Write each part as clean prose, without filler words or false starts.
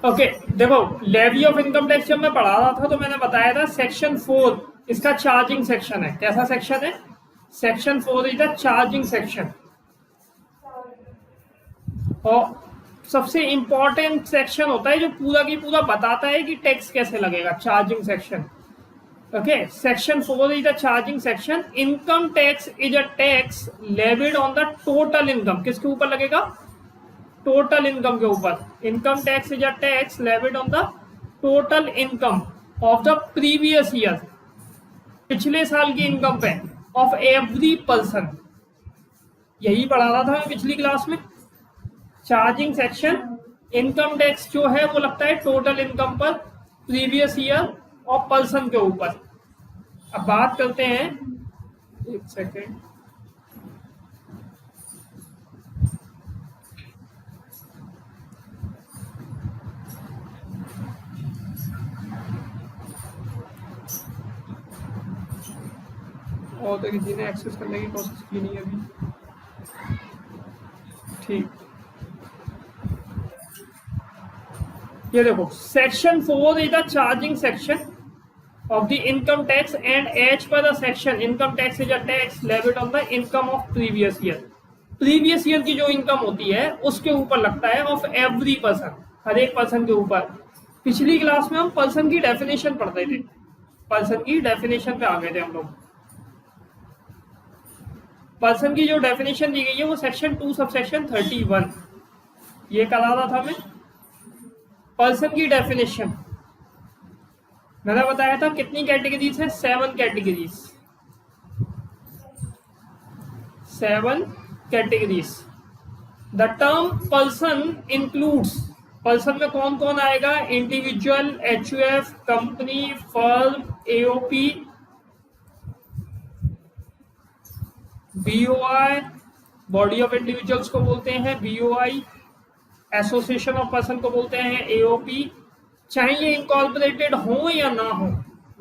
Okay देखो, levy of income tax जब मैं पढ़ा रहा था तो मैंने बताया था सेक्शन 4 इसका चार्जिंग सेक्शन है। कैसा सेक्शन है? Section 4 is the charging section. और सबसे इंपॉर्टेंट सेक्शन होता है जो पूरा की पूरा बताता है कि टैक्स कैसे लगेगा, charging section. Okay, section 4 is the charging section. Income tax is a tax levied on the total income. किसके ऊपर लगेगा? टोटल इनकम के ऊपर। Income tax is a tax levied on the total income of the previous year, पिछले साल की income पे, of every person. यही पढ़ा रहा था मैं पिछली क्लास में। चार्जिंग सेक्शन, इनकम टैक्स जो है वो लगता है टोटल इनकम पर, प्रीवियस ईयर और पर्सन के ऊपर। अब बात करते हैं, एक सेकेंड, और तो किसी ने एक्सेस करने की कोशिश की नहीं अभी। ठीक, ये देखो, section 4 is the charging section of the income tax, and as per the section income tax is a tax levied on the income of previous year। previous year की जो इनकम होती है उसके ऊपर लगता है, ऑफ एवरी पर्सन, हर एक person के ऊपर। पिछली क्लास में हम पर्सन की डेफिनेशन पढ़ते थे, पर्सन की डेफिनेशन पे आ गए थे हम लोग। पर्सन की जो डेफिनेशन दी गई है वो सेक्शन 2 सब सेक्शन 31, ये करा रहा था मैं। पर्सन की डेफिनेशन मैंने बताया था कितनी कैटेगरीज है, 7 categories, 7 categories. The term person includes, person में कौन कौन आएगा? Individual, HUF, company, firm, AOP, BOI, body of individuals को बोलते हैं बीओआई, एसोसिएशन ऑफ पर्सन को बोलते हैं एओपी, चाहे ये इनकॉर्पोरेटेड हो या ना हो,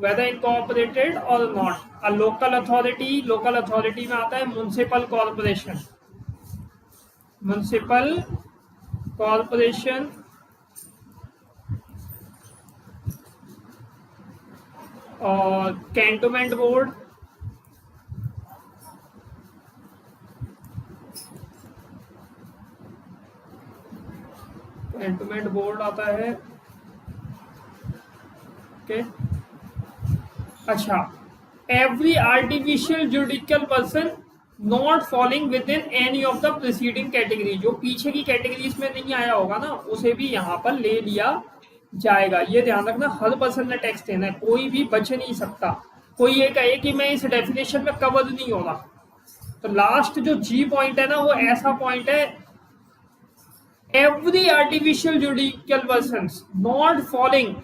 वेदर इनकॉर्पोरेटेड और not. A local authority, local authority में आता है म्युनिसिपल कॉर्पोरेशन, म्युनिसिपल कॉर्पोरेशन, और कैंटोनमेंट बोर्ड, कैंटोनमेंट बोर्ड आता है। ओके, अच्छा, every artificial judicial person not falling with in any of the preceding category, जो पीछे की कैटेगरीज में नहीं आया होगा ना उसे भी यहाँ पर ले लिया जाएगा। ये ध्यान रखना, हर पर्सन ने टैक्स देना है, कोई भी बच नहीं सकता। कोई ये कहे कि मैं इस डेफिनेशन में कवर नहीं हो रहा, तो लास्ट जो जी पॉइंट है ना वो ऐसा पॉइंट है, every artificial judicial person not falling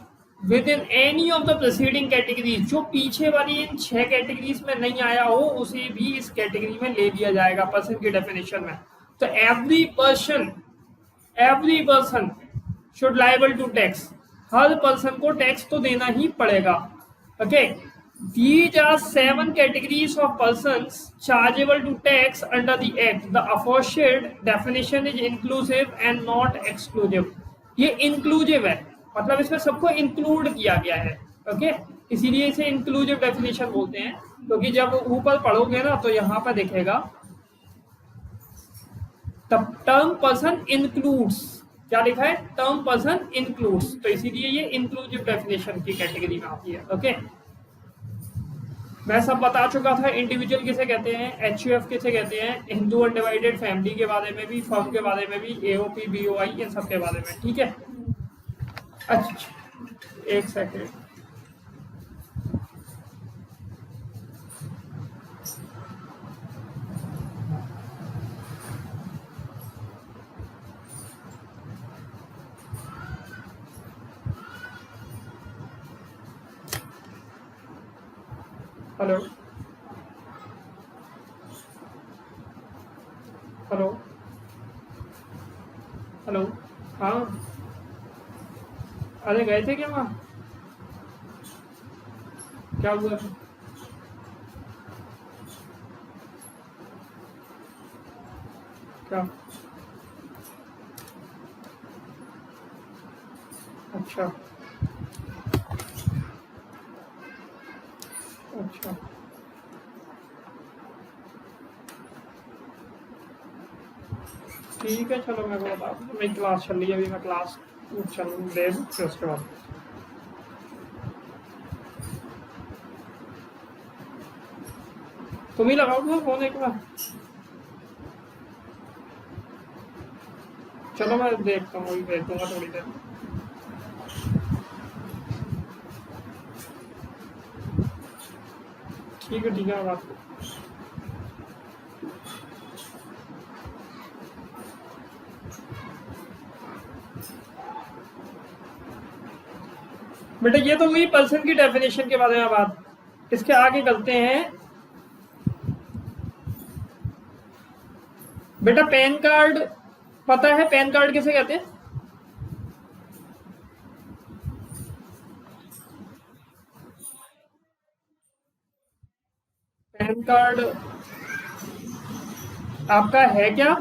with in any of the preceding categories, जो पीछे वाली इन 6 कैटेगरीज में नहीं आया हो उसे भी इस कैटेगरी में ले लिया जाएगा पर्सन की डेफिनेशन में। तो every person should liable to tax, हर पर्सन को टैक्स तो देना ही पड़ेगा। Okay, these are 7 categories of persons chargeable to tax under the act. The aforesaid definition is inclusive and not exclusive। ये inclusive है, मतलब इसमें सबको इंक्लूड किया गया है। ओके, इसीलिए इसे इंक्लूसिव डेफिनेशन बोलते हैं, क्योंकि जब ऊपर पढ़ोगे ना तो यहाँ पर दिखेगा द टर्म पर्सन इंक्लूड्स, क्या लिखा है? टर्म पर्सन इंक्लूड्स, तो इसीलिए ये इंक्लूसिव डेफिनेशन की कैटेगरी में आती है। ओके, मैं सब बता चुका था, इंडिविजुअल किसे कहते हैं, एचयूएफ किसे कहते हैं, हिंदू अनडिवाइडेड फैमिली के बारे में भी, फर्म के बारे में भी, एओपी, बीओआई, इन सब के बारे में। ठीक है, अच्छा एक सेकेंड, हेलो हेलो हेलो, हाँ, अरे गए थे क्या वहाँ? क्या हुआ? क्या? अच्छा अच्छा ठीक है, चलो मेरे को बता दो, मेरी क्लास चल रही है अभी, मैं क्लास चल दे दूँ फिर उसके बाद तुम ही लगाओ दो फोन एक बार। चलो मैं देखता हूँ, वही भेज दूंगा थोड़ी देर। ठीक है बात। बेटा ये तो हुई पर्सन की डेफिनेशन के बारे में बात, इसके आगे चलते हैं। बेटा पैन कार्ड पता है, पैन कार्ड किसे कहते हैं? पैन कार्ड आपका है क्या?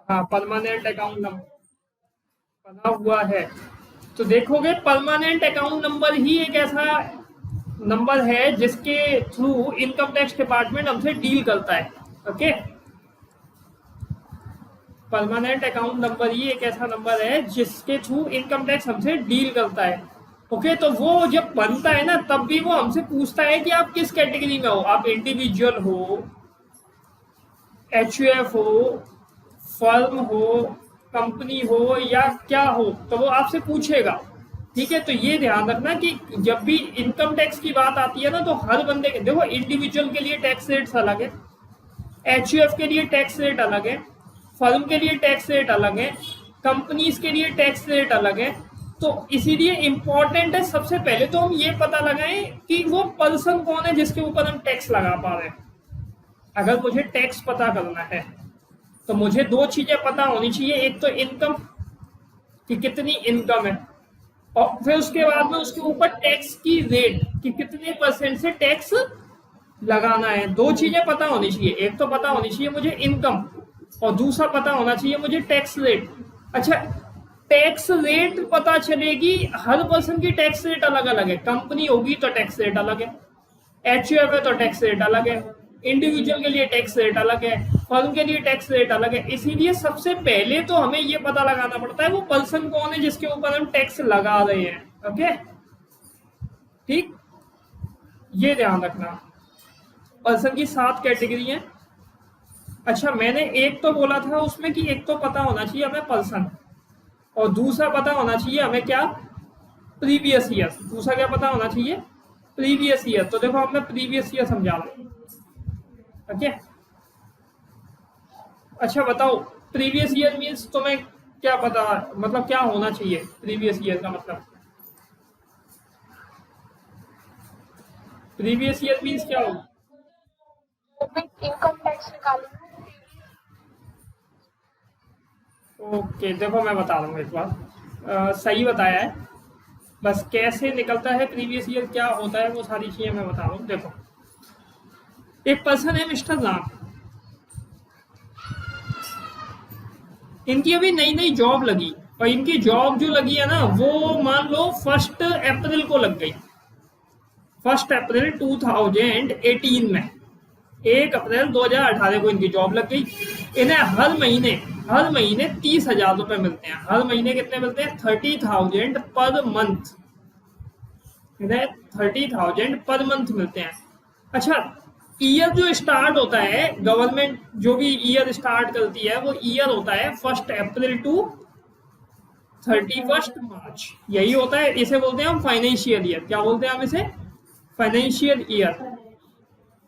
हाँ, परमानेंट अकाउंट नंबर बना हुआ है। तो देखोगे परमानेंट अकाउंट नंबर ही एक ऐसा नंबर है जिसके थ्रू इनकम टैक्स डिपार्टमेंट हमसे डील करता है। ओके, परमानेंट अकाउंट नंबर ही एक ऐसा नंबर है जिसके थ्रू इनकम टैक्स हमसे डील करता है। ओके, तो वो जब बनता है ना तब भी वो हमसे पूछता है कि आप किस कैटेगरी में हो, आप इंडिविजुअल हो, एचयूएफ हो, फर्म हो, कंपनी हो या क्या हो, तो वो आपसे पूछेगा। ठीक है, तो ये ध्यान रखना कि जब भी इनकम टैक्स की बात आती है ना तो हर बंदे के, देखो इंडिविजुअल के लिए टैक्स रेट्स अलग है, एचयूएफ के लिए टैक्स रेट अलग है, फर्म के लिए टैक्स रेट अलग है, कंपनीज के लिए टैक्स रेट अलग है। तो इसीलिए इंपॉर्टेंट है सबसे पहले तो हम ये पता लगाएं कि वो पर्सन कौन है जिसके ऊपर हम टैक्स लगा पा रहे हैं। अगर मुझे टैक्स पता करना है तो मुझे दो चीजें पता होनी चाहिए, एक तो इनकम कि कितनी इनकम है, और फिर उसके बाद में उसके ऊपर टैक्स की रेट कि कितने % से टैक्स लगाना है। दो चीजें पता होनी चाहिए, एक तो पता होनी चाहिए मुझे इनकम और दूसरा पता होना चाहिए मुझे टैक्स रेट। अच्छा, टैक्स रेट पता चलेगी, हर पर्सन की टैक्स रेट अलग अलग है, कंपनी होगी तो टैक्स रेट अलग है, एचयूएफ है तो टैक्स रेट अलग है, इंडिविजुअल के लिए टैक्स रेट अलग है, फर्म के लिए टैक्स रेट अलग है। इसीलिए सबसे पहले तो हमें ये पता लगाना पड़ता है वो पर्सन कौन है जिसके ऊपर हम टैक्स लगा रहे हैं। ओके, ठीक, ये ध्यान रखना। पर्सन की 7 कैटेगरी है। अच्छा, मैंने एक तो बोला था उसमें कि एक तो पता होना चाहिए हमें पर्सन, और दूसरा पता होना चाहिए हमें क्या, प्रीवियस ईयर। दूसरा क्या पता होना चाहिए, प्रीवियस ईयर। तो देखो अब मैं प्रीवियस ईयर समझा रहा हूँ। ओके, अच्छा बताओ प्रीवियस ईयर मीन्स तुम्हें क्या पता, मतलब क्या होना चाहिए प्रीवियस ईयर का मतलब? प्रीवियस ईयर मीन्स क्या होगा? इनकम टैक्स निकालना। ओके, देखो मैं बता रहा हूँ एक बार, सही बताया है, बस कैसे निकलता है प्रीवियस ईयर, क्या होता है, वो सारी चीजें मैं बता रहा हूँ। देखो, एक पर्सन है मिस्टर राम, इनकी अभी नई नई जॉब लगी, और इनकी जॉब जो लगी है ना वो मान लो 1 अप्रैल को लग गई, 1 अप्रैल 2018 में, 1 अप्रैल 2018 को इनकी जॉब लग गई। इन्हें हर महीने 30,000 रुपए मिलते हैं। हर महीने कितने मिलते हैं? 30,000 पर मंथ। इन्हें 30,000 पर मंथ मिलते हैं। अच्छा, ईयर जो स्टार्ट होता है, गवर्नमेंट जो भी ईयर स्टार्ट करती है वो ईयर होता है 1 अप्रैल टू 31 मार्च, यही होता है। इसे बोलते हैं हम फाइनेंशियल ईयर। क्या बोलते हैं हम इसे? Financial year.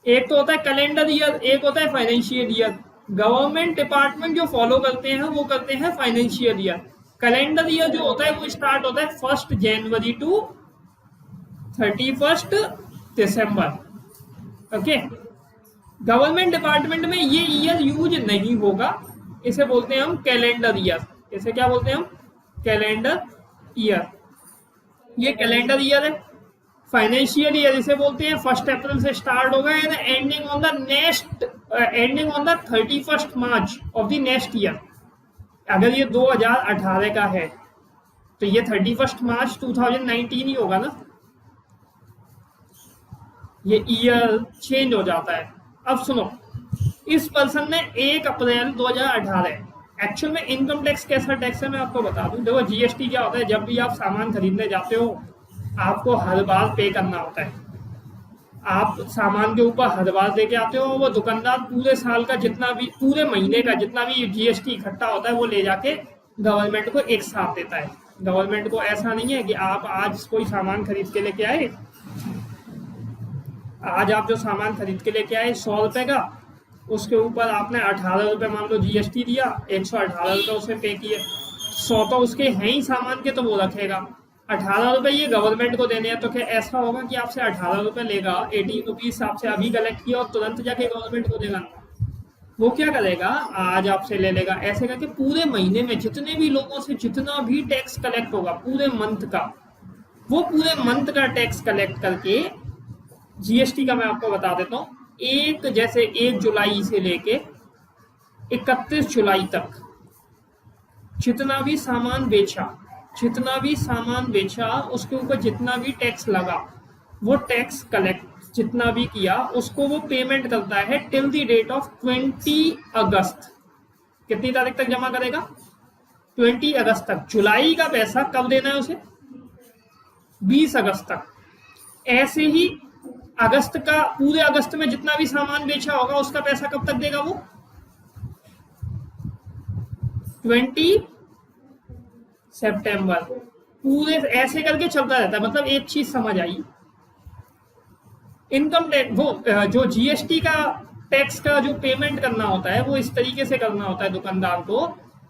एक तो होता है कैलेंडर ईयर, एक होता है फाइनेंशियल ईयर। गवर्नमेंट डिपार्टमेंट जो फॉलो करते हैं वो करते हैं फाइनेंशियल ईयर। कैलेंडर ईयर जो होता है वो स्टार्ट होता है 1 जनवरी टू 31 दिसंबर। ओके, गवर्नमेंट डिपार्टमेंट में ये ईयर यूज नहीं होगा, इसे बोलते हैं हम कैलेंडर ईयर। इसे क्या बोलते हैं हम? Calendar year. ये कैलेंडर ईयर है। फाइनेंशियल ईयर इसे बोलते हैं 1 अप्रैल से स्टार्ट होगा and ending on the 31 March of the next year. अगर ये 2018 का है तो ये 31 मार्च 2019 ही होगा ना, ये ईयर चेंज हो जाता है। अब सुनो, इस पर्सन ने 1 अप्रैल 2018, एक्चुअल में इनकम टैक्स कैसा टैक्स है मैं आपको बता दूं। देखो जीएसटी क्या होता है, जब भी आप सामान खरीदने जाते हो आपको हर बार पे करना होता है। आप सामान के ऊपर हर बार दे के आते हो, वो दुकानदार पूरे साल का जितना भी, पूरे महीने का जितना भी जीएसटी इकट्ठा होता है वो ले जाके गवर्नमेंट को एक साथ देता है। गवर्नमेंट को ऐसा नहीं है कि आप आज कोई सामान खरीद के लेके आए, आज आप जो सामान खरीद के लेके आए 100 रुपए का, उसके ऊपर आपने 18 रुपए मान लो जीएसटी दिया, 118 रुपए उसे पे किए, 100 तो उसके हैं ही सामान के तो वो रखेगा, 18 रुपए ये गवर्नमेंट को देने हैं। तो क्या ऐसा होगा कि आपसे 18 रुपए लेगा, 18 रुपीज आपसे अभी कलेक्ट किया और तुरंत जाके गवर्नमेंट को देगा? वो क्या करेगा, आज आपसे ले लेगा, ऐसे करके पूरे महीने में जितने भी लोगों से जितना भी टैक्स कलेक्ट होगा पूरे मंथ का, वो पूरे मंथ का टैक्स कलेक्ट करके, जीएसटी का मैं आपको बता देता हूँ, जैसे 1 जुलाई से लेके 31 जुलाई तक जितना भी सामान बेचा उसके ऊपर जितना भी टैक्स लगा, वो टैक्स कलेक्ट जितना भी किया उसको वो पेमेंट करता है टिल द डेट ऑफ 20 अगस्त। कितनी तारीख तक जमा करेगा? 20 अगस्त तक। जुलाई का पैसा कब देना है उसे? 20 अगस्त तक। ऐसे ही अगस्त का, पूरे अगस्त में जितना भी सामान बेचा होगा उसका पैसा कब तक देगा वो? 20 सितंबर। पूरे ऐसे करके चलता रहता है। मतलब एक चीज समझ आई, इनकम टैक्स, वो जो जीएसटी का टैक्स का जो पेमेंट करना होता है वो इस तरीके से करना होता है दुकानदार को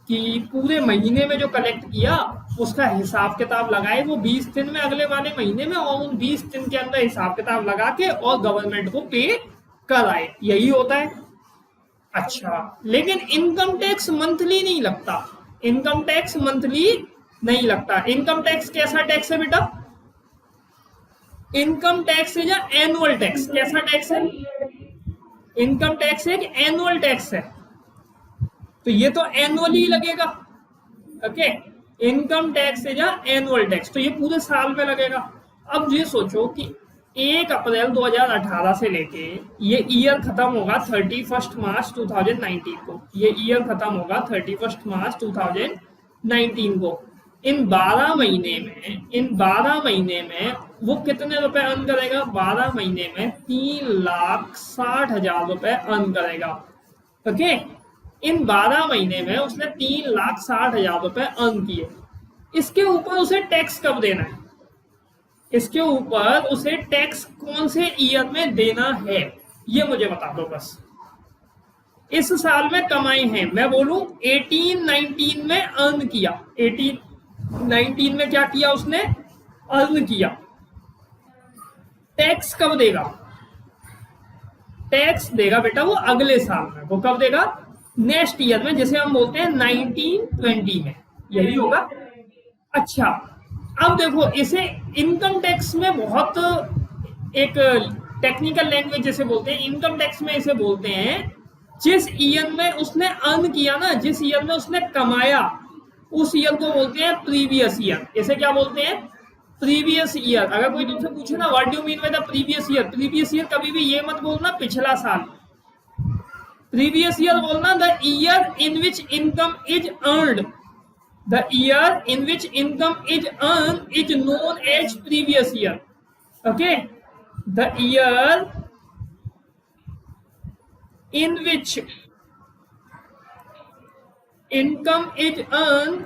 कि पूरे महीने में जो कलेक्ट किया उसका हिसाब किताब लगाए वो 20 दिन में अगले वाले महीने में, और उन 20 दिन के अंदर हिसाब किताब लगा के और गवर्नमेंट को पे कराए। यही होता है। अच्छा, लेकिन इनकम टैक्स मंथली नहीं लगता। इनकम टैक्स मंथली नहीं लगता। इनकम टैक्स कैसा टैक्स है बेटा? इनकम टैक्स है या एनुअल टैक्स? कैसा टैक्स है? इनकम टैक्स एक एनुअल टैक्स है, तो ये तो एनुअली ही लगेगा। ओके, इनकम टैक्स है या एनुअल टैक्स, तो ये पूरे साल में लगेगा। अब ये सोचो कि 1 अप्रैल 2018 से लेके ये ईयर खत्म होगा 31 मार्च 2019 को। ये ईयर खत्म होगा 31 मार्च 2019 को। इन 12 महीने में वो कितने रुपए अर्न करेगा? 12 महीने में 3,60,000 रुपए अर्न करेगा। ओके, इन 12 महीने में उसने 3,60,000 रुपए अर्न किए। इसके ऊपर उसे टैक्स कब देना है? इसके ऊपर उसे टैक्स कौन से ईयर में देना है, ये मुझे बता दो बस। इस साल में कमाए हैं, मैं बोलूं 18-19 में अर्न किया, 18-19 में क्या किया उसने? अर्न किया। टैक्स कब देगा? टैक्स देगा बेटा वो अगले साल में। वो कब देगा? नेक्स्ट ईयर में, जैसे हम बोलते हैं 1920 में। यही होगा। अच्छा, अब देखो इसे इनकम टैक्स में बहुत एक टेक्निकल लैंग्वेज जैसे बोलते हैं, इनकम टैक्स में इसे बोलते हैं जिस ईयर में उसने अर्न किया ना, जिस ईयर में उसने कमाया, उस ईयर को बोलते हैं प्रीवियस ईयर। इसे क्या बोलते हैं? Previous year. अगर कोई तुमसे पूछे ना what do you mean by the previous year, previous year कभी भी ये मत बोलना पिछला साल। प्रीवियस ईयर बोलना the year in which income is earned. The year in which income is earned is known as previous year. Okay, the year in which income is earned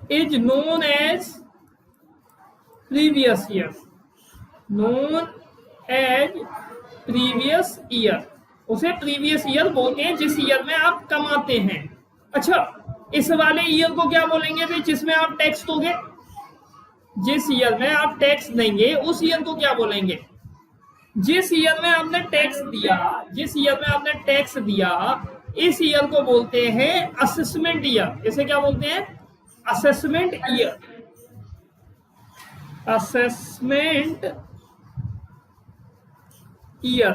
is known as previous year. Known as previous year. उसे previous year बोलते हैं जिस year में आप कमाते हैं। अच्छा, इस वाले ईयर को क्या बोलेंगे फिर जिसमें आप टैक्स दोगे? जिस ईयर में आप टैक्स देंगे उस ईयर को क्या बोलेंगे? जिस ईयर में आपने टैक्स दिया, जिस ईयर में आपने टैक्स दिया, इस ईयर को बोलते हैं असेसमेंट ईयर। इसे क्या बोलते हैं? Assessment year. Assessment year.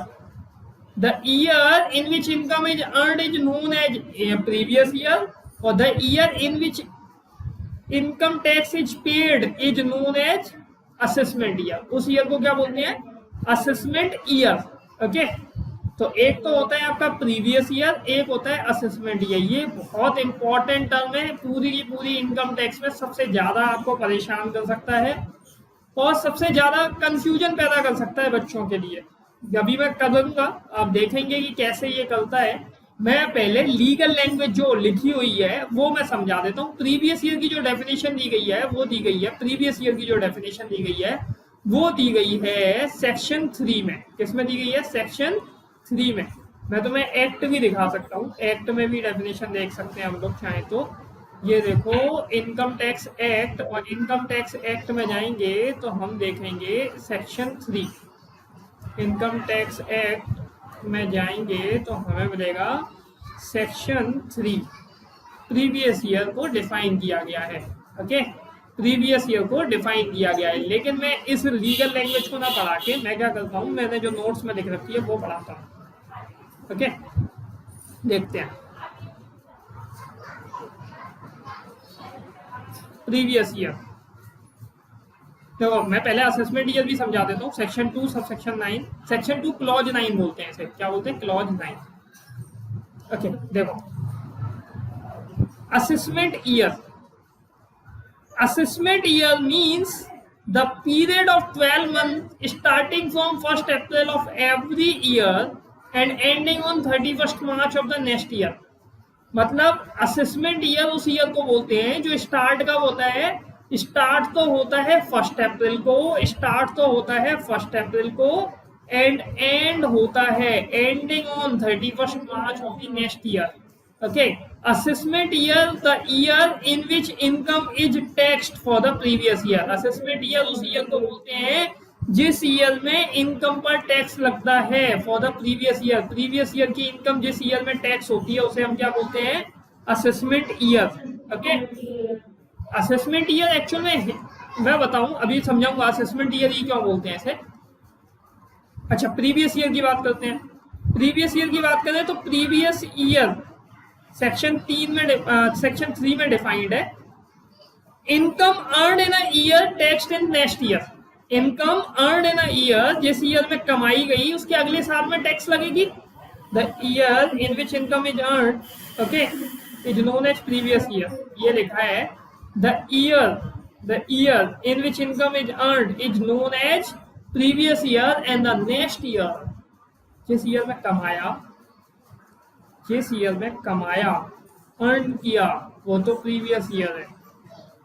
The year in which income is earned is known as previous year, और the year in which income tax is paid is known as assessment year. उस year को क्या बोलते हैं? Assessment year. ओके, तो एक तो होता है आपका प्रीवियस ईयर, एक होता है असेसमेंट ईयर। ये बहुत इंपॉर्टेंट टर्म है, पूरी की पूरी इनकम टैक्स में सबसे ज्यादा आपको परेशान कर सकता है और सबसे ज्यादा कंफ्यूजन पैदा कर सकता है बच्चों के लिए। अभी मैं करूंगा, आप देखेंगे कि कैसे ये करता है। मैं पहले लीगल लैंग्वेज जो लिखी हुई है वो मैं समझा देता हूँ। प्रीवियस ईयर की जो डेफिनेशन दी गई है वो दी गई है, प्रीवियस ईयर की जो डेफिनेशन दी गई है वो दी गई है सेक्शन 3 में। किसमें दी गई है? सेक्शन 3 में। मैं तुम्हें एक्ट भी दिखा सकता हूँ, एक्ट में भी डेफिनेशन देख सकते हैं हम लोग चाहें तो। ये देखो इनकम टैक्स एक्ट, और इनकम टैक्स एक्ट में जाएंगे तो हम देखेंगे सेक्शन 3। इनकम टैक्स एक्ट में जाएंगे तो हमें मिलेगा सेक्शन 3। प्रीवियस ईयर को डिफाइन किया गया है। ओके, प्रीवियस ईयर को डिफाइन किया गया है। लेकिन मैं इस लीगल लैंग्वेज को ना पढ़ा के मैं क्या करता हूँ, मैंने जो नोट्स में लिख रखी है वो पढ़ाता हूँ। ओके, देखते हैं। प्रीवियस ईयर देखो, मैं पहले असेसमेंट ईयर भी समझा देता हूँ। Section 2 sub section 9, section 2 clause 9 बोलते हैं इसे। क्या बोलते हैं? क्लॉज 9। ओके, देखो assessment year. Assessment year means the period of 12 months starting from 1st April of every year and ending on 31st March of the next year। मतलब assessment year उस year को बोलते हैं जो स्टार्ट कब होता है? स्टार्ट तो होता है 1 अप्रैल को, स्टार्ट तो होता है 1 अप्रैल को, एंड एंड होता है ending on 31st March of the next year. Okay, assessment year the year in which income is taxed for the previous year। assessment year उस ईयर को बोलते हैं जिस ईयर में इनकम पर टैक्स लगता है। For the previous year, previous year की इनकम जिस ईयर में टैक्स होती है उसे हम क्या बोलते हैं? Assessment year. Okay, assessment year actual में मैं बताऊं, अभी समझाऊंगा असेसमेंट ईयर ही क्यों बोलते हैं इसे। अच्छा, प्रीवियस ईयर की बात करते हैं। प्रीवियस ईयर की बात करें तो प्रीवियस ईयर सेक्शन 3 में सेक्शन 3 में डिफाइंड है। Income earn in a year taxed in next year. Income earn in a year, जिस ईयर में कमाई गई उसके अगले साल में टैक्स लगेगी। The year in which income is earn, okay, is known as previous year. ये लिखा है the year in which income is earn is known as previous year, and the next year जिस ईयर में कमाया, जिस year में कमाया earn किया वो तो प्रीवियस ईयर है।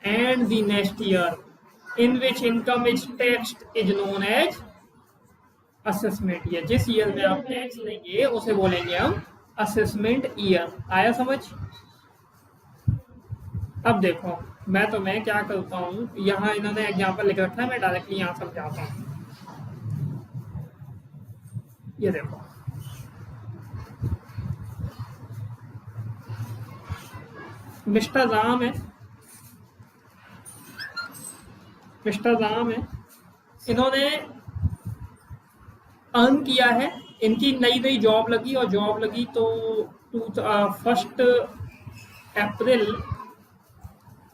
And the next year in which income is taxed is known as assessment year. जिस ईयर में आप टैक्स लेंगे उसे बोलेंगे हम असेसमेंट ईयर। आया समझ? अब देखो मैं क्या करता हूँ, यहाँ इन्होंने एग्जाम्पल लिख रखा है, मैं डायरेक्टली यहाँ समझाता हूँ। ये देखो, मिस्टर राम है, मिस्टर राम है, इन्होंने अर्न किया है, इनकी नई नई जॉब लगी, और जॉब लगी तो 1 अप्रैल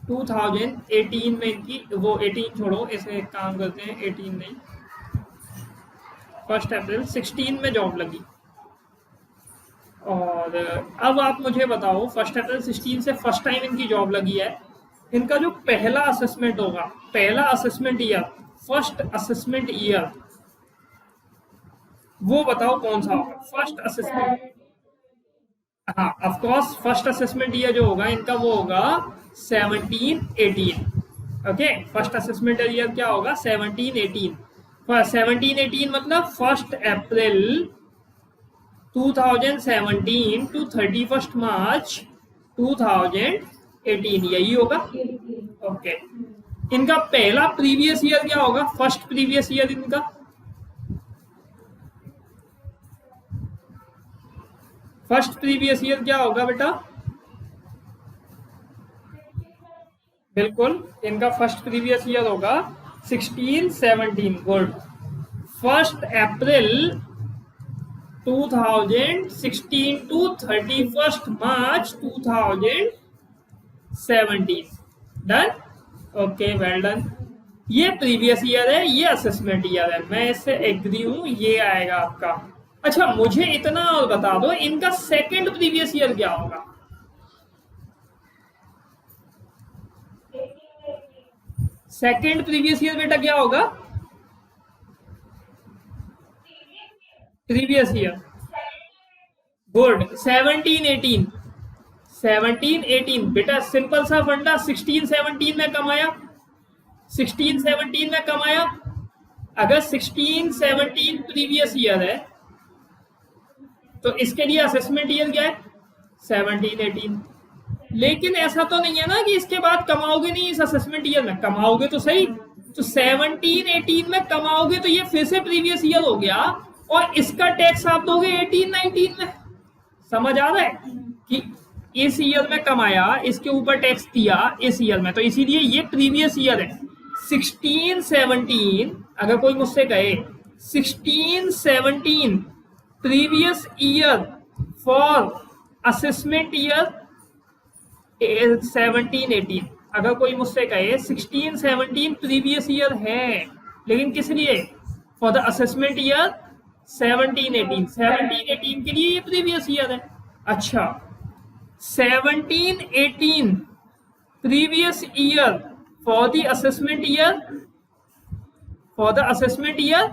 2018 में इनकी, वो 18 छोड़ो, इसे काम करते हैं 18 नहीं, 1 अप्रैल 16 में जॉब लगी। और अब आप मुझे बताओ 1 अप्रैल 16 से फर्स्ट टाइम इनकी जॉब लगी है, इनका जो पहला असेसमेंट होगा, पहला assessment year, first assessment year, वो बताओ कौन सा होगा? फर्स्ट असेसमेंट, हाँ of course first assessment year जो होगा इनका वो होगा 17-18। ओके, फर्स्ट असेसमेंट ईयर क्या होगा? 17-18। 17-18 मतलब 1 अप्रैल 2017 टू 31st मार्च 2018, यही होगा। ओके, इनका पहला प्रीवियस ईयर क्या होगा? फर्स्ट प्रीवियस ईयर इनका फर्स्ट प्रीवियस ईयर क्या होगा बेटा? बिल्कुल, इनका फर्स्ट प्रीवियस ईयर होगा 16-17। Good. 1 April 2016 to 31st March 2017. Done? Okay, well done. ये प्रीवियस ईयर है, ये असेसमेंट ईयर है, मैं इससे एग्री हूं, ये आएगा आपका। अच्छा, मुझे इतना और बता दो, इनका सेकंड प्रीवियस ईयर क्या होगा? सेकंड प्रीवियस ईयर बेटा क्या होगा? Previous year, good. 17-18, 17-18 बेटा सिंपल सा फंडा। 16-17 में कमाया, 16-17 में कमाया। अगर 16-17 प्रीवियस ईयर है तो इसके लिए असेसमेंट ईयर क्या है? 17-18। लेकिन ऐसा तो नहीं है ना कि इसके बाद कमाओगे नहीं, इस असेसमेंट ईयर में कमाओगे तो सही। तो 17-18 में कमाओगे तो ये फिर से प्रीवियस ईयर हो गया, और इसका टैक्स आप दोगे 18-19 में। समझ आ रहा है कि इस ईयर में कमाया, इसके ऊपर टैक्स दिया इस ईयर में, तो इसीलिए ये प्रीवियस ईयर है। 16-17 अगर कोई मुझसे कहे 16-17 previous year for assessment year 17-18, अगर कोई मुझसे कहे 16-17 प्रीवियस ईयर है, लेकिन किस लिए? फॉर द असेसमेंट ईयर 17-18, 17-18 के लिए ये प्रीवियस ईयर है। अच्छा, 17-18 previous year for the assessment year, for the assessment year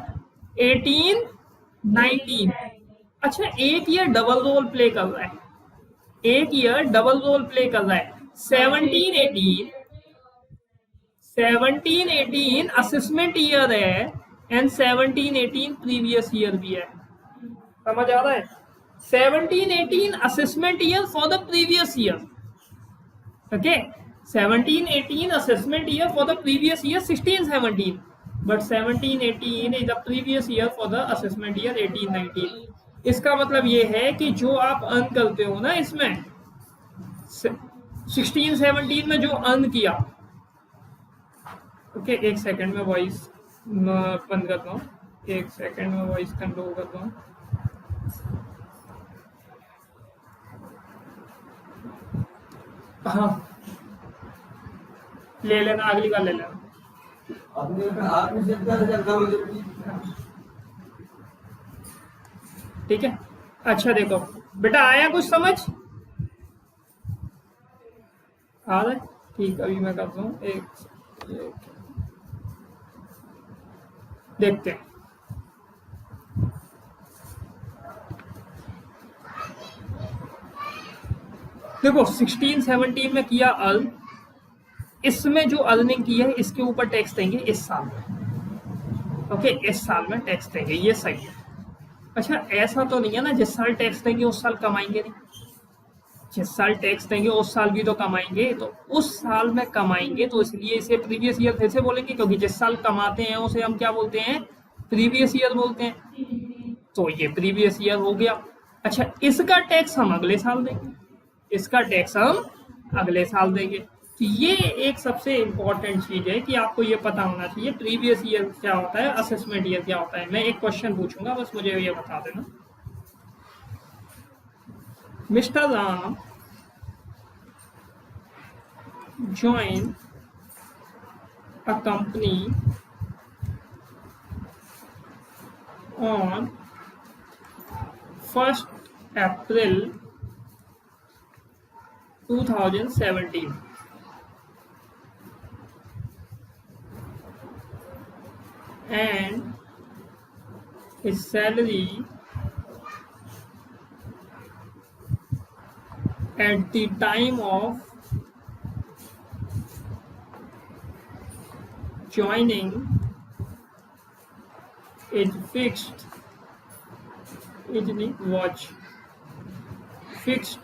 18-19। अच्छा, एक ईयर डबल रोल प्ले कर रहा है, एक ईयर डबल रोल प्ले कर रहा है। 17-18 असेसमेंट ईयर है एंड 17-18 प्रीवियस ईयर भी है। समझ आ रहा है? 17-18 assessment year for the previous year, okay. 17-18 assessment year for the previous year 16-17, but 17-18 is the previous year for the assessment year 18-19। इसका मतलब ये है कि जो आप अर्न करते हो ना इसमें 16-17 में जो अर्न किया, ओके, एक सेकंड में वॉइस बंद करता हूँ, एक सेकंड में वॉइस कंट्रोल करता हूँ। हाँ, ले लेना, अगली बार ले लेना। ठीक है। अच्छा देखो बेटा, आया कुछ समझ आ रहा है? ठीक, अभी मैं करता हूँ, एक देखते हैं। देखो 16-17 में किया अर्न, इसमें जो अर्निंग की है इसके ऊपर टैक्स देंगे इस साल में, ओके, इस साल में टैक्स देंगे, ये सही है। अच्छा, ऐसा तो नहीं है ना जिस साल टैक्स देंगे उस साल कमाएंगे नहीं, जिस साल टैक्स देंगे उस साल भी तो कमाएंगे, तो उस साल में कमाएंगे, तो इसलिए इसे प्रीवियस ईयर फिर से बोलेंगे, क्योंकि जिस साल कमाते हैं उसे हम क्या बोलते हैं? प्रीवियस ईयर बोलते हैं। तो ये प्रीवियस ईयर हो गया। अच्छा, इसका टैक्स हम अगले साल देंगे, इसका टैक्स हम अगले साल देंगे। तो ये एक सबसे इंपॉर्टेंट चीज है कि आपको ये पता होना चाहिए प्रीवियस ईयर क्या होता है, असेसमेंट ईयर क्या होता है। मैं एक क्वेश्चन पूछूंगा, बस मुझे ये बता देना। Mister Ram join a company on 1st April 2017, and his salary at the time of joining is fixed, was fixed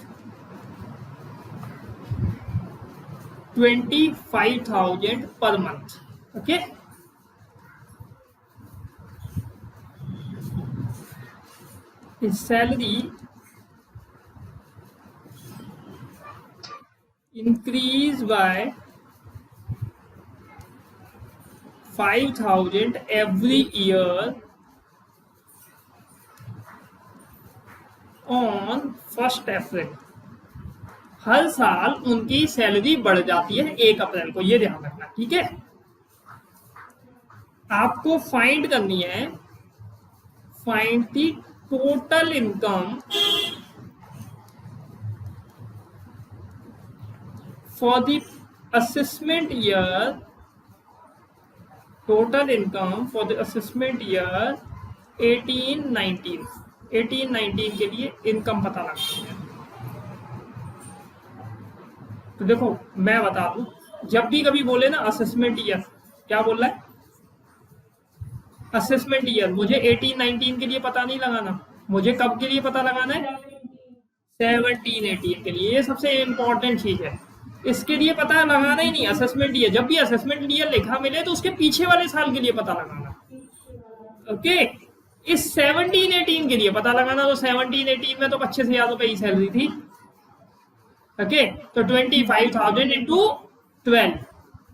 25,000 per month, okay. His salary increased by 5,000 every year on 1 अप्रैल। हर साल उनकी सैलरी बढ़ जाती है 1 अप्रैल को, ये ध्यान रखना, ठीक है। आपको फाइंड करनी है, find the total income for the assessment year, total income for the assessment year 18-19, 18-19 के लिए इनकम पता लगती है। तो देखो मैं बता दूं, जब भी कभी बोले ना असेसमेंट ईयर, क्या बोल रहा है, असेसमेंट ईयर, मुझे 18-19 के लिए पता नहीं लगाना, मुझे कब के लिए पता लगाना है, 17-18 के लिए। ये सबसे इंपॉर्टेंट चीज है, इसके लिए पता लगाना ही नहीं असेसमेंट ईयर। जब भी असेसमेंट ईयर लिखा मिले तो उसके पीछे वाले साल के लिए पता लगाना, ओके। इस 17-18 के लिए पता लगाना, तो 17-18 में तो 25,000 रुपए की सैलरी थी, ओके। तो 25,000 इंटू 12।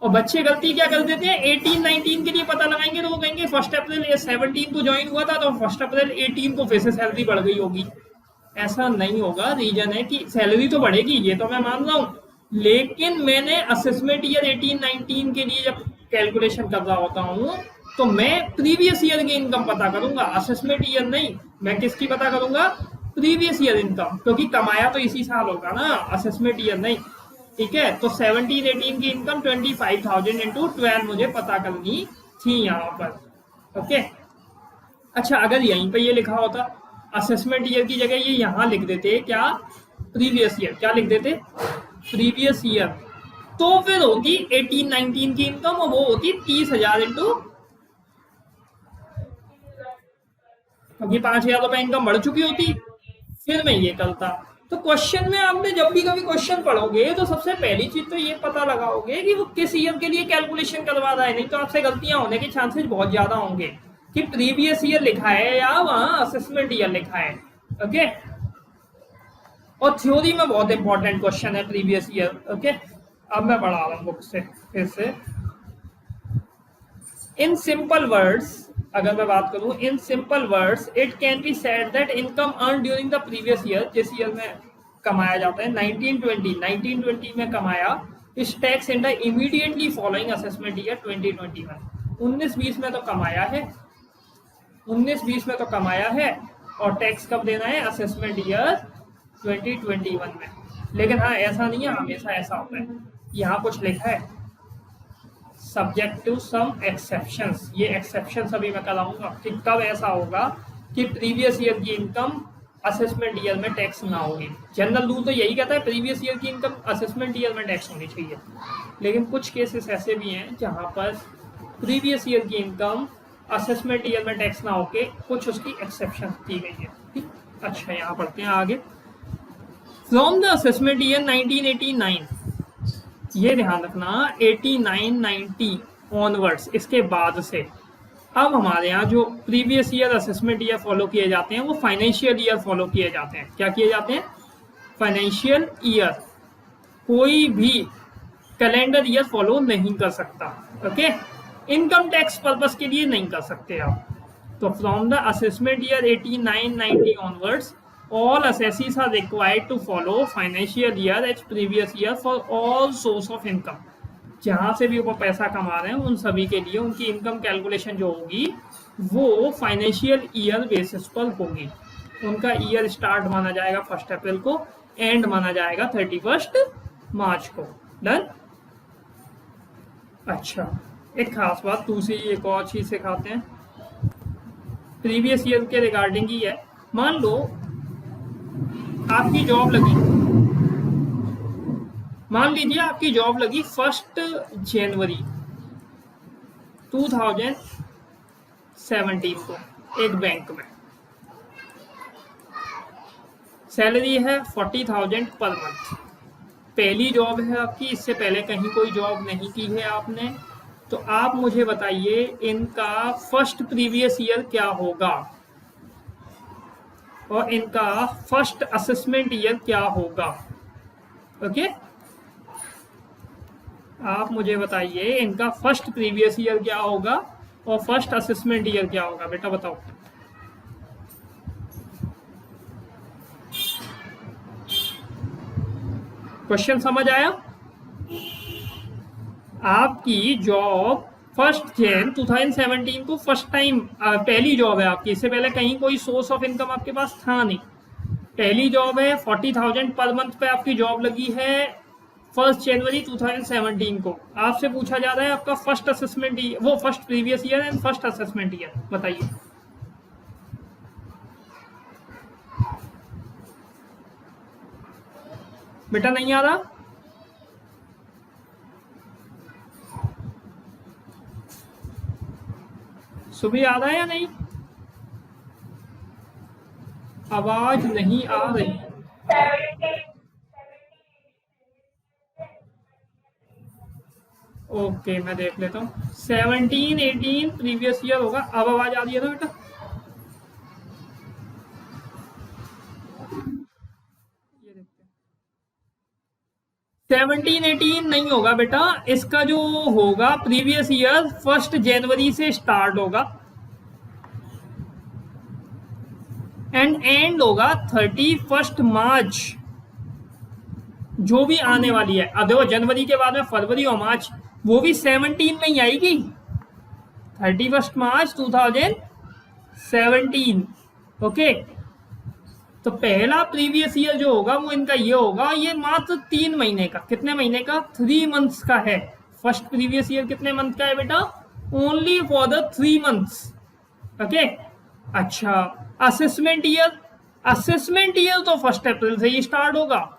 और बच्चे गलती क्या कर देते हैं, 18-19 के लिए पता लगाएंगे तो वो कहेंगे 1 अप्रैल 17 को ज्वाइन हुआ था, तो 1 अप्रैल 18 को फिर से सैलरी बढ़ गई होगी। ऐसा नहीं होगा। रीजन है कि सैलरी तो बढ़ेगी, ये तो मैं मान रहा हूँ, लेकिन मैंने असेसमेंट ईयर 18-19 के लिए जब कैलकुलेशन कर रहा होता हूँ तो मैं प्रीवियस ईयर की इनकम पता करूंगा, असेसमेंट ईयर नहीं। मैं किसकी पता करूंगा, प्रीवियस ईयर इनकम, क्योंकि कमाया तो इसी साल होगा ना, असेसमेंट ईयर नहीं, ठीक है। तो 17-18 की इनकम 25,000 इंटू 12 मुझे पता करनी थी यहाँ पर, ओके। अच्छा, अगर यहीं पे ये लिखा होता असेसमेंट ईयर की जगह ये यहाँ लिख देते क्या, प्रीवियस ईयर, क्या लिख देते, प्रीवियस ईयर, तो फिर होती 18-19 की इनकम, और वो होती 30,000 इंटू, क्योंकि 5,000 रुपए इनकम बढ़ चुकी होती, फिर मैं ये करता। तो क्वेश्चन में आपने जब भी कभी क्वेश्चन पढ़ोगे तो सबसे पहली चीज तो ये पता लगाओगे कि वो किस ईयर के लिए कैलकुलेशन करवा रहा है, नहीं तो आपसे गलतियां होने के चांसेस बहुत ज्यादा होंगे कि प्रीवियस ईयर लिखा है या वहां असेसमेंट ईयर लिखा है, ओके। और थ्योरी में बहुत इंपॉर्टेंट क्वेश्चन है प्रीवियस ईयर, ओके। अब मैं पढ़ा रहा हूँ बुक से फिर से। इन सिंपल वर्ड्स, अगर मैं बात करूं, in simple words it can be said that income earn during the previous year, जिस ईयर में कमाया जाता है, 1920 में कमाया, इस tax in the immediately following assessment year 2021। 19-20 में तो कमाया है, 19-20 में तो कमाया है, और टैक्स कब देना है, असेसमेंट ईयर 2021 में। लेकिन हाँ, ऐसा नहीं है हमेशा ऐसा होता है, यहाँ कुछ लिखा है सब्जेक्ट टू सम एक्सेप्शंस। ये एक्सेप्शंस अभी मैं कराऊंगा कि कब ऐसा होगा कि प्रीवियस ईयर की इनकम असेसमेंट ईयर में टैक्स ना होगी। जनरल रूल तो यही कहता है प्रीवियस ईयर की इनकम असेसमेंट ईयर में टैक्स होनी चाहिए, लेकिन कुछ केसेस ऐसे भी हैं जहां पर प्रीवियस ईयर की इनकम असेसमेंट ईयर में टैक्स ना होके कुछ उसकी एक्सेप्शन दी गई है, ठीक। अच्छा, यहाँ पढ़ते हैं आगे। फ्रॉम द असेसमेंट ईयर 1989, ये ध्यान रखना, 89-90 ऑनवर्ड्स, इसके बाद से अब हमारे यहाँ जो previous year assessment year follow किए जाते हैं वो फाइनेंशियल ईयर फॉलो किए जाते हैं। क्या किए जाते हैं, फाइनेंशियल ईयर। कोई भी कैलेंडर ईयर फॉलो नहीं कर सकता, ओके। इनकम टैक्स पर्पस के लिए नहीं कर सकते आप। तो from the assessment year 89-90 onwards all assessees are required to follow financial year as previous year for all source of income। जहां से भी वो पैसा कमा रहे हैं उन सभी के लिए उनकी इनकम कैलकुलेशन जो होगी वो फाइनेंशियल ईयर बेसिस पर होगी। उनका ईयर स्टार्ट माना जाएगा 1 अप्रैल को, एंड माना जाएगा 31 मार्च को। डन। अच्छा, एक खास बात, दूसरी एक और चीज सिखाते हैं प्रीवियस ईयर के रिगार्डिंग ही है। मान लो आपकी जॉब लगी, मान लीजिए आपकी जॉब लगी 1 जनवरी 2017 को एक बैंक में। सैलरी है 40,000 पर मंथ। पहली जॉब है आपकी, इससे पहले कहीं कोई जॉब नहीं की है आपने। तो आप मुझे बताइए इनका फर्स्ट प्रीवियस ईयर क्या होगा और इनका फर्स्ट असेसमेंट ईयर क्या होगा, ओके। आप मुझे बताइए इनका फर्स्ट प्रीवियस ईयर क्या होगा और फर्स्ट असेसमेंट ईयर क्या होगा, बेटा बताओ। क्वेश्चन समझ आया? आपकी जॉब 1 जनवरी 2017 को फर्स्ट टाइम पहली जॉब है आपकी, इससे पहले कहीं कोई सोर्स ऑफ इनकम आपके पास था नहीं, पहली जॉब है, 40,000 पर मंथ पे आपकी जॉब लगी है 1 जनवरी 2017 को। आपसे पूछा जा रहा है आपका फर्स्ट असेसमेंट, वो first previous year and first assessment year बताइए। बेटा नहीं आ रहा? सुबह आ रहा है या नहीं? आवाज नहीं आ रही। ओके मैं देख लेता हूँ। 17, 18 प्रीवियस ईयर होगा। अब आवाज आ रही है ना बेटा? ये देखते हैं। 17, 18 नहीं होगा बेटा, इसका जो होगा प्रीवियस ईयर 1 जनवरी से स्टार्ट होगा एंड एंड होगा 31 मार्च, जो भी आने वाली है। अब देखो जनवरी के बाद में फरवरी और मार्च, वो भी 17 में ही आएगी, 31 मार्च 2017। ओके, तो पहला प्रीवियस ईयर जो होगा वो इनका ये होगा, ये मात्र 3 महीने का, कितने महीने का? 3 मंथ्स का है। फर्स्ट प्रीवियस ईयर कितने मंथ का है बेटा? Only for the 3 months. Okay, अच्छा असेसमेंट ईयर, असेसमेंट ईयर तो 1 अप्रैल से ही स्टार्ट होगा,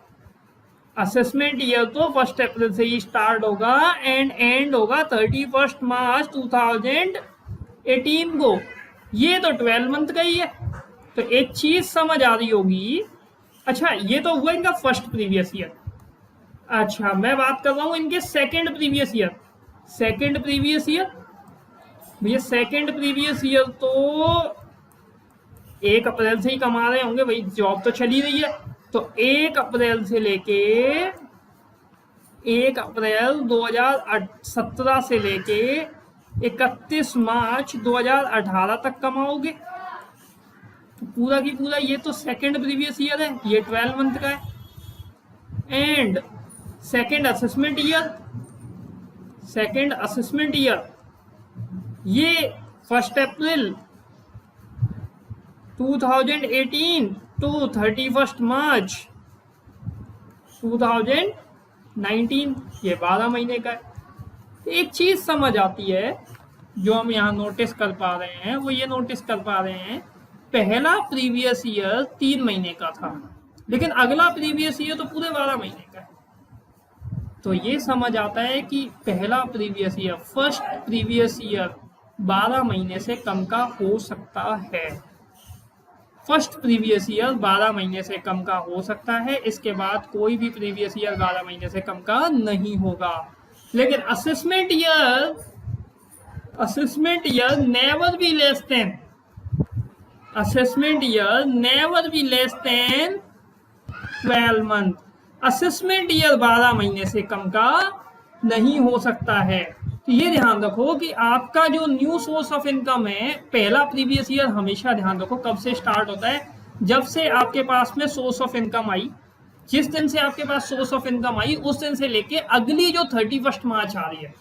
असेसमेंट ईयर तो 1 अप्रैल से ही स्टार्ट होगा एंड एंड होगा 31 मार्च 2018 को। ये तो 12 मंथ का ही है। तो एक चीज समझ आ रही होगी। अच्छा ये तो हुआ इनका फर्स्ट प्रीवियस ईयर। अच्छा मैं बात कर रहा हूं इनके second previous year. Second previous year भैया, सेकंड प्रीवियस ईयर तो 1 अप्रैल से ही कमा रहे होंगे भाई, जॉब तो चली रही है। तो 1 अप्रैल से लेके 1 अप्रैल 2017 से लेके 31 मार्च 2018 तक कमाओगे। तो पूरा की पूरा ये तो सेकंड प्रीवियस ईयर है, ये 12 मंथ का है। And second assessment year, second assessment year ये 1 अप्रैल 2018 टू 31 मार्च 2019, ये 12 महीने का है। एक चीज समझ आती है जो हम यहाँ नोटिस कर पा रहे हैं, वो ये नोटिस कर पा रहे हैं पहला प्रीवियस ईयर 3 महीने का था, लेकिन अगला प्रीवियस ईयर तो पूरे 12 महीने का है। तो ये समझ आता है कि पहला previous year, first previous year 12 महीने से कम का हो सकता है। फर्स्ट प्रीवियस ईयर 12 महीने से कम का हो सकता है, इसके बाद कोई भी प्रीवियस ईयर 12 महीने से कम का नहीं होगा। लेकिन assessment year never be less than, assessment year never be less than 12 month. Assessment year 12 महीने से कम का नहीं हो सकता है। तो ये ध्यान रखो कि आपका जो न्यू सोर्स ऑफ इनकम है, पहला प्रीवियस ईयर हमेशा ध्यान रखो कब से स्टार्ट होता है, जब से आपके पास में सोर्स ऑफ इनकम आई, जिस दिन से आपके पास सोर्स ऑफ इनकम आई उस दिन से लेके अगली जो 31 मार्च आ रही है,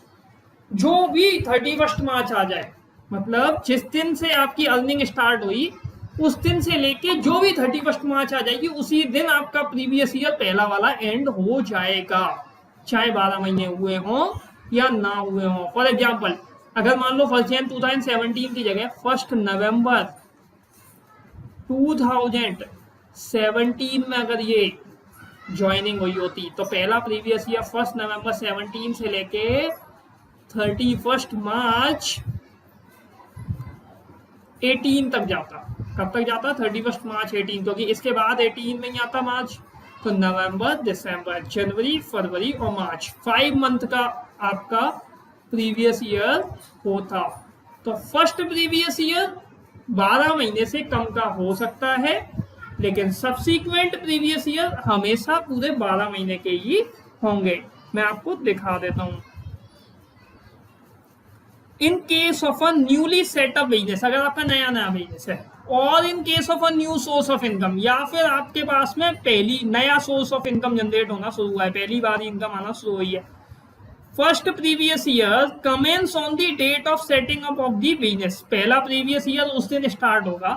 जो भी 31 मार्च आ जाए, मतलब जिस दिन से आपकी अर्निंग स्टार्ट हुई उस दिन से लेके जो भी 31 मार्च आ जाएगी, उसी दिन आपका प्रीवियस ईयर पहला वाला एंड हो जाएगा, चाहे 12 महीने हुए हों या ना हुए हों। फॉर एग्जाम्पल अगर मान लो 1 जनवरी 2017 की जगह 1 नवंबर 2017 में अगर ये ज्वाइनिंग हुई होती, तो पहला प्रीवियस ईयर 1 नवंबर 17 से लेके 31 मार्च 18 तक जाता। कब तक जाता? 31 मार्च 18, क्योंकि इसके बाद 18 में ही आता मार्च। तो नवंबर, दिसंबर, जनवरी, फरवरी और मार्च 5 मंथ का आपका प्रीवियस ईयर होता। तो फर्स्ट प्रीवियस ईयर 12 महीने से कम का हो सकता है, लेकिन सब्सीक्वेंट प्रीवियस ईयर हमेशा पूरे 12 महीने के ही होंगे। मैं आपको दिखा देता हूं। In case of a newly setup business, अगर आपका नया नया बिजनेस है, और in case of a new source of income, या फिर आपके पास में पहली नया सोर्स ऑफ इनकम जनरेट होना शुरू हुआ है, पहली बार इनकम आना शुरू हुई है। First previous year commences on the date of setting up of the business, पहला प्रीवियस ईयर उस दिन स्टार्ट होगा,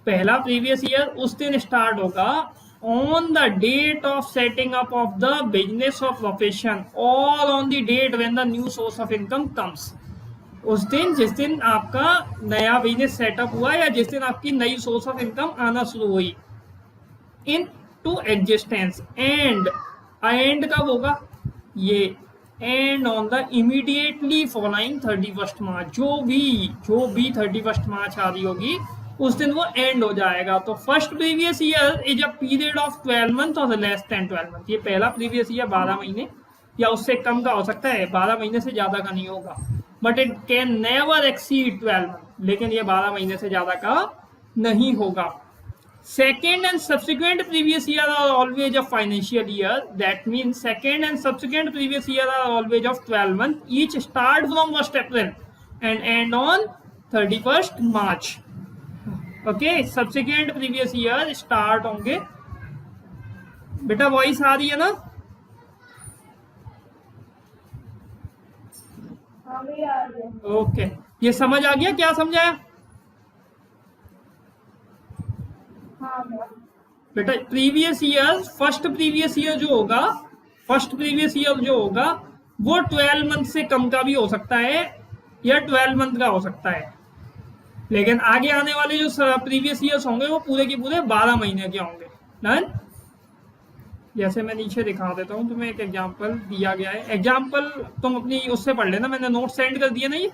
पहला प्रीवियस ईयर उस दिन स्टार्ट होगा on the date of setting up of the business of profession और on the date when the new source of income comes, उस दिन जिस दिन आपका नया बिजनेस सेटअप हुआ या जिस दिन आपकी नई सोर्स ऑफ इनकम आना शुरू हुई इन टू एग्जिस्टेंस। एंड कब होगा ये, and on the immediately following 31 मार्च, जो भी 31 मार्च आ रही होगी उस दिन वो एंड हो जाएगा। तो first previous year is a period of 12 month और लेस देन 12 मंथ, ये पहला प्रीवियस ईयर 12 महीने या उससे कम का हो सकता है, 12 महीने से ज्यादा का नहीं होगा, but it can never exceed 12 month, लेकिन ये 12 महीने से ज्यादा का नहीं होगा। Second and subsequent previous year are always of financial year. That means second and subsequent previous year are always of 12 months. Each start from 1st April and end on 31st March. Okay, subsequent previous year start होंगे। बेटा voice आ रही है ना? Okay, ये समझ आ गया क्या समझाया? बेटा previous year, first previous year जो होगा वो 12 मंथ से कम का भी हो सकता है या 12 मंथ का हो सकता है, लेकिन आगे आने वाले जो प्रीवियस ईयर्स होंगे वो पूरे के पूरे 12 महीने के होंगे। डन। जैसे मैं नीचे दिखा देता हूँ तुम्हें, एक एग्जांपल दिया गया है, एग्जांपल तुम अपनी उससे पढ़ लेना, मैंने नोट सेंड कर दिया ना, ये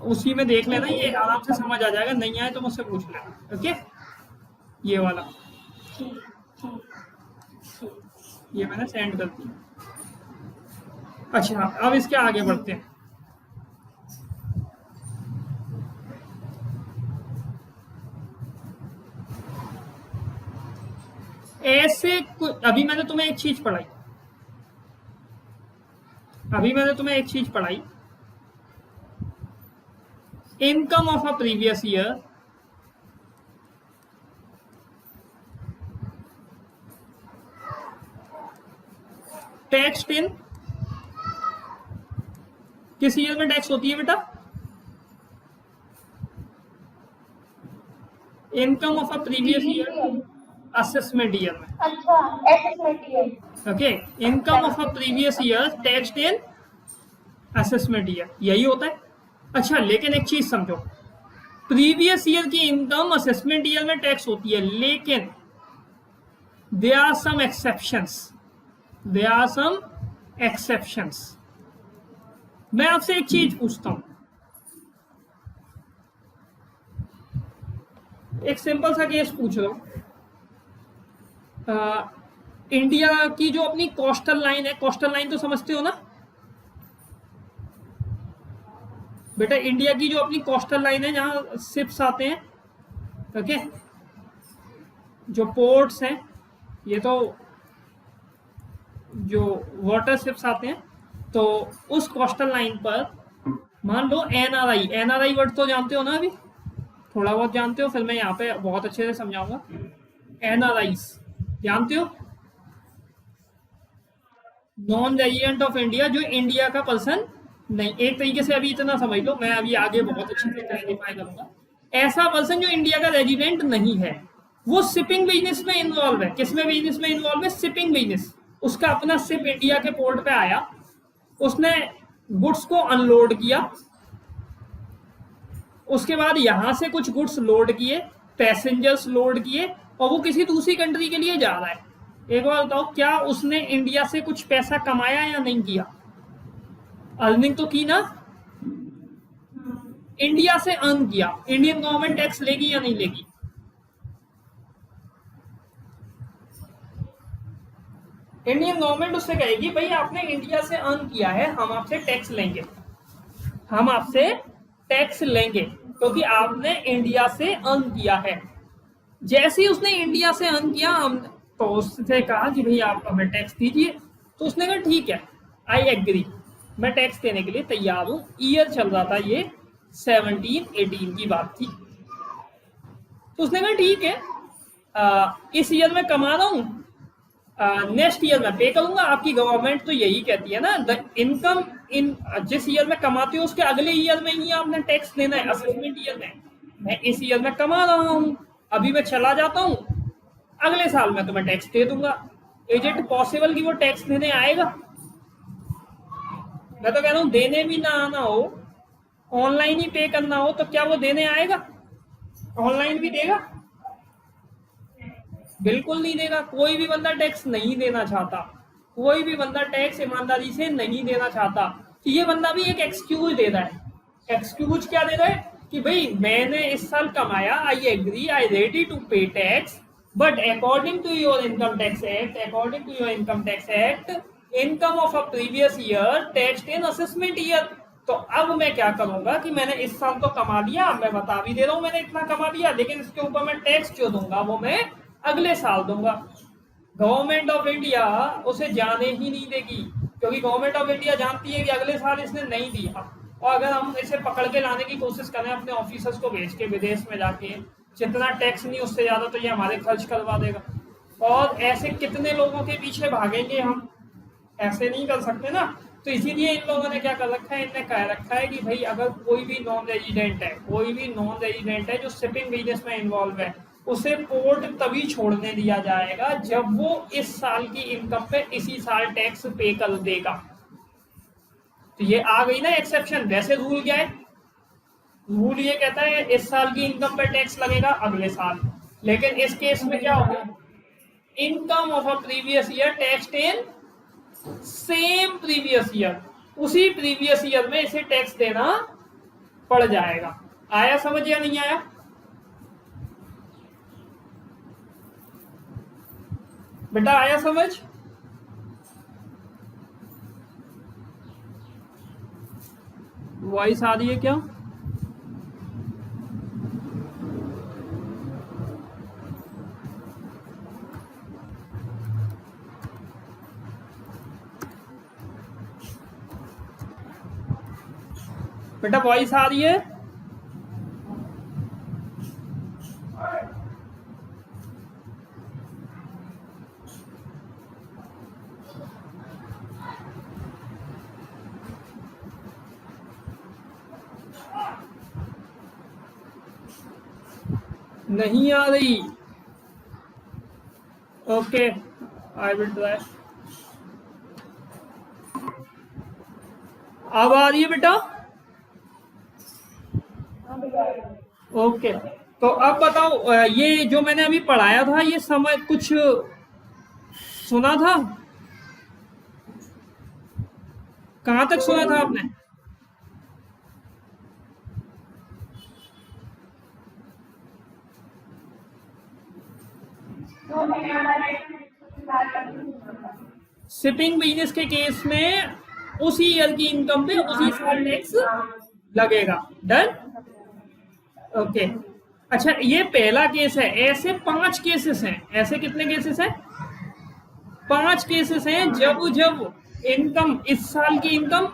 उसी में देख लेना, ये आराम से समझ आ जाएगा, नहीं आए तो मुझसे पूछ लेना। ओके, ये वाला ये मैंने सेंड कर दिया। अच्छा, अब इसके आगे बढ़ते हैं। ऐसे अभी मैंने तुम्हें एक चीज पढ़ाई, income of a previous year taxed इन, किस ईयर में टैक्स होती है बेटा? Income of a previous year assessment year में। अच्छा, assessment year. Okay, income of a previous year taxed in assessment year, यही होता है। अच्छा, लेकिन एक चीज समझो, प्रीवियस ईयर की इनकम असेसमेंट ईयर में टैक्स होती है, लेकिन देयर आर सम एक्सेप्शंस। मैं आपसे एक चीज पूछता हूं, एक सिंपल सा केस पूछ लो, इंडिया की जो अपनी कोस्टल लाइन है, कोस्टल लाइन तो समझते हो ना बेटा? इंडिया की जो अपनी कोस्टल लाइन है, जहां शिप्स आते हैं, ओके, जो पोर्ट्स हैं, ये तो जो वाटर शिप्स आते हैं, तो उस कोस्टल लाइन पर मान लो एनआरआई वर्ड तो जानते हो ना, अभी थोड़ा बहुत जानते हो, फिर मैं यहाँ पे बहुत अच्छे से समझाऊंगा। एनआरआईज जानते हो? नॉन रेजिडेंट ऑफ इंडिया, जो इंडिया का पर्सन नहीं, एक तरीके से अभी इतना समझ लो, मैं अभी आगे बहुत अच्छे से क्लैरिफाई करूंगा। ऐसा पर्सन जो इंडिया का रेजिडेंट नहीं है, वो शिपिंग बिजनेस में इन्वॉल्व है। किसमें बिजनेस में इन्वॉल्व है? Shipping business. उसका अपना शिप इंडिया के पोर्ट पे आया, उसने गुड्स को अनलोड किया, उसके बाद यहां से कुछ गुड्स लोड किए, पैसेंजर्स लोड किए, और वो किसी दूसरी कंट्री के लिए जा रहा है। एक बार बताओ, क्या उसने इंडिया से कुछ पैसा कमाया या नहीं किया? अर्निंग तो की ना, इंडिया से अर्न किया। इंडियन गवर्नमेंट टैक्स लेगी या नहीं लेगी? इंडियन गवर्नमेंट उससे कहेगी, भाई आपने इंडिया से अर्न किया है, हम आपसे टैक्स लेंगे, क्योंकि आपने इंडिया से अर्न किया है। जैसे ही उसने इंडिया से अर्न किया, हम तो उससे कहा कि भाई आप हमें टैक्स दीजिए, तो उसने कहा ठीक है, आई एग्री, मैं टैक्स देने के लिए तैयार हूं। ईयर चल रहा था ये 17-18 की बात थी। तो उसने कहा ठीक है, इस ईयर में कमा रहा हूँ, नेक्स्ट ईयर में पे करूंगा। आपकी गवर्नमेंट तो यही कहती है ना, द इनकम इन जिस ईयर में कमाते हो उसके अगले ईयर में ही आपने टैक्स देना है, असेसमेंट ईयर में। मैं इस ईयर में कमा रहा हूँ, अभी मैं चला जाता हूँ, अगले साल में तो मैं टैक्स दे दूंगा। इज इट पॉसिबल कि वो टैक्स देने आएगा? मैं तो कह रहा हूँ देने भी ना आना हो, ऑनलाइन ही पे करना हो, तो क्या वो देने आएगा? ऑनलाइन भी देगा? बिल्कुल नहीं देगा। कोई भी बंदा टैक्स नहीं देना चाहता, कोई भी बंदा टैक्स ईमानदारी से नहीं देना चाहता। तो ये बंदा भी एक एक्सक्यूज दे रहा है। एक्सक्यूज क्या दे रहा है कि भाई मैंने इस साल कमाया, I agree, I ready to pay tax, but according to your income tax act, income of a previous year taxed in assessment year. तो अब मैं क्या करूंगा कि मैंने इस साल तो कमा लिया, मैं बता भी दे रहा हूं मैंने इतना कमा लिया, लेकिन इसके ऊपर मैं टैक्स जो दूंगा वो मैं अगले साल दूंगा। गवर्नमेंट ऑफ इंडिया उसे जाने ही नहीं देगी, क्योंकि गवर्नमेंट ऑफ इंडिया जानती है कि अगले साल इसने नहीं दिया, और अगर हम इसे पकड़ के लाने की कोशिश करें अपने ऑफिसर्स को भेज के विदेश में जाके, जितना टैक्स नहीं उससे ज्यादा तो ये हमारे खर्च करवा देगा। और ऐसे कितने लोगों के पीछे भागेंगे हम? ऐसे नहीं कर सकते ना। तो इसीलिए इन लोगों ने क्या कर रखा है, इनने कह रखा है कि भाई अगर कोई भी नॉन रेजिडेंट है जो शिपिंग बिजनेस में इन्वॉल्व है, उसे पोर्ट तभी छोड़ने दिया जाएगा जब वो इस साल की इनकम पे इसी साल टैक्स पे कर देगा। तो ये आ गई ना एक्सेप्शन। वैसे रूल क्या है? रूल ये कहता है इस साल की इनकम पे टैक्स लगेगा अगले साल, लेकिन इस केस में क्या होगा, income of a previous year taxed in same previous year, उसी प्रीवियस ईयर में इसे टैक्स देना पड़ जाएगा। आया समझ या नहीं आया? बेटा आया समझ? वॉइस आ रही है क्या? बेटा वॉइस आ रही है? नहीं आ रही? Okay, I will try. अब आ रही है बेटा? ओके, तो अब बताओ, ये जो मैंने अभी पढ़ाया था ये समय कुछ सुना था? कहां तक सुना था आपने? शिपिंग बिजनेस के केस में उसी ईयर की इनकम पे उसी साल टैक्स लगेगा। डन? ओके, अच्छा ये पहला केस है। ऐसे 5 केसेस हैं। ऐसे कितने केसेस हैं? 5 केसेस हैं जब जब इनकम, इस साल की इनकम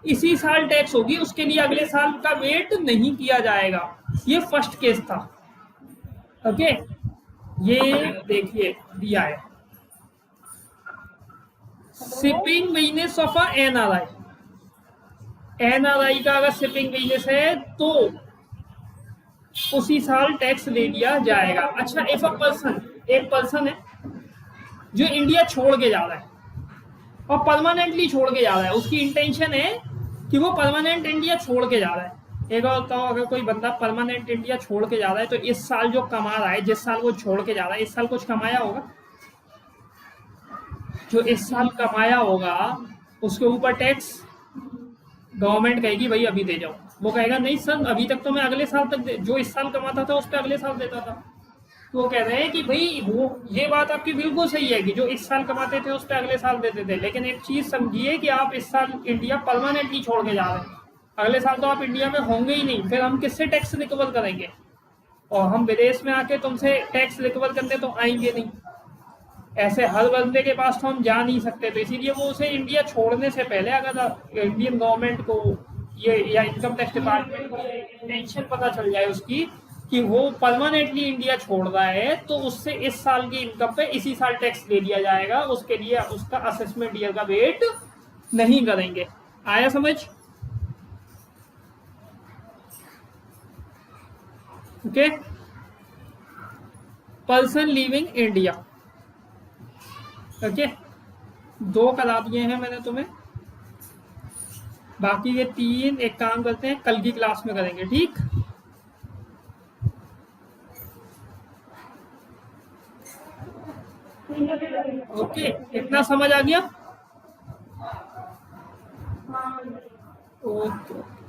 इसी साल टैक्स होगी, उसके लिए अगले साल का वेट नहीं किया जाएगा। ये फर्स्ट केस था। ओके, ये देखिए दिया है, shipping business of a NRI. NRI का अगर शिपिंग बिजनेस है तो उसी साल टैक्स ले लिया जाएगा। अच्छा, इफ अ पर्सन, एक पर्सन है जो इंडिया छोड़ के जा रहा है और परमानेंटली छोड़ के जा रहा है, उसकी इंटेंशन है कि वो परमानेंट इंडिया छोड़ के जा रहा है। एक और बताओ, अगर कोई बंदा परमानेंट इंडिया छोड़ के जा रहा है तो इस साल जो कमा रहा है, जिस साल वो छोड़ के जा रहा है, इस साल कुछ कमाया होगा? जो इस साल कमाया होगा उसके ऊपर टैक्स गवर्नमेंट कहेगी भाई अभी दे जाओ। वो कहेगा नहीं सर, अभी तक तो मैं अगले साल तक जो इस साल कमाता था उस पर अगले साल देता था। तो वो कह रहे हैं कि भाई वो, ये बात आपकी बिल्कुल सही है कि जो इस साल कमाते थे उस पर अगले साल देते थे, लेकिन एक चीज समझिए कि आप इस साल इंडिया परमानेंटली छोड़ के जा रहे हैं, अगले साल तो आप इंडिया में होंगे ही नहीं, फिर हम किससे टैक्स रिकवर करेंगे? और हम विदेश में आके तुमसे टैक्स रिकवर करने तो आएंगे नहीं। ऐसे हर बंदे के पास तो हम जा नहीं सकते। तो इसीलिए वो उसे इंडिया छोड़ने से पहले, अगर इंडियन गवर्नमेंट को ये या इनकम टैक्स डिपार्टमेंट को इंटेंशन पता चल जाए उसकी कि वो परमानेंटली इंडिया छोड़ रहा है, तो उससे इस साल की इनकम पे इसी साल टैक्स ले लिया जाएगा, उसके लिए उसका असेसमेंट ईयर का वेट नहीं करेंगे। आया समझ? Okay. Person living India, okay, 2 करा दिए हैं मैंने तुम्हें, बाकी ये 3 एक काम करते हैं कल की क्लास में करेंगे, ठीक? ओके, इतना समझ आ गया? ओके।